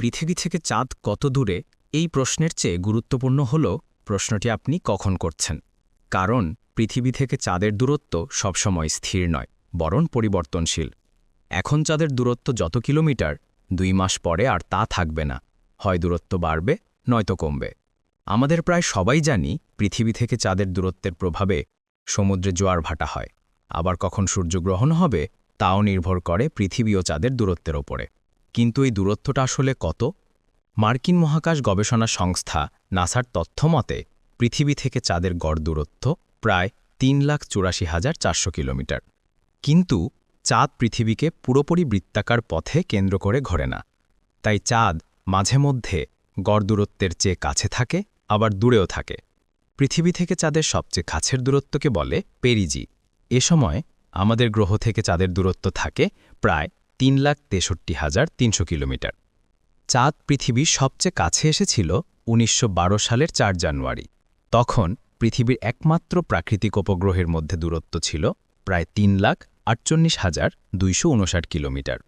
পৃথিবী থেকে চাঁদ কত দূরে এই প্রশ্নের চেয়ে গুরুত্বপূর্ণ হল প্রশ্নটি আপনি কখন করছেন। কারণ পৃথিবী থেকে চাঁদের দূরত্ব সবসময় স্থির নয়, বরং পরিবর্তনশীল। এখন চাঁদের দূরত্ব যত কিলোমিটার, 2 মাস পরে আর তা থাকবে না, হয় দূরত্ব বাড়বে নয়তো কমবে। আমাদের প্রায় সবাই জানি পৃথিবী থেকে চাঁদের দূরত্বের প্রভাবে সমুদ্রে জোয়ার ভাটা হয়, আবার কখন সূর্যগ্রহণ হবে তাও নির্ভর করে পৃথিবী ও চাঁদের দূরত্বের ওপরে। কিন্তু এই দূরত্বটা আসলে কত? মার্কিন মহাকাশ গবেষণা সংস্থা নাসার তথ্য মতে পৃথিবী থেকে চাঁদের গড় দূরত্ব প্রায় 3,84,400 কিলোমিটার। কিন্তু চাঁদ পৃথিবীকে পুরোপুরি বৃত্তাকার পথে কেন্দ্র করে ঘোরে না। তাই চাঁদ মাঝে মধ্যে গড় দূরত্বের চেয়ে কাছে থাকে, আবার দূরেও থাকে। পৃথিবী থেকে চাঁদের সবচেয়ে কাছের দূরত্বকে বলে পেরিজি। এ সময় আমাদের গ্রহ থেকে চাঁদের দূরত্ব থাকে প্রায় 3,63,300 কিলোমিটার। চাঁদ পৃথিবীর সবচেয়ে কাছে এসেছিল 1912 সালের 4 জানুয়ারি। তখন পৃথিবীর একমাত্র প্রাকৃতিক উপগ্রহের মধ্যে দূরত্ব ছিল প্রায় 3,48,259 কিলোমিটার।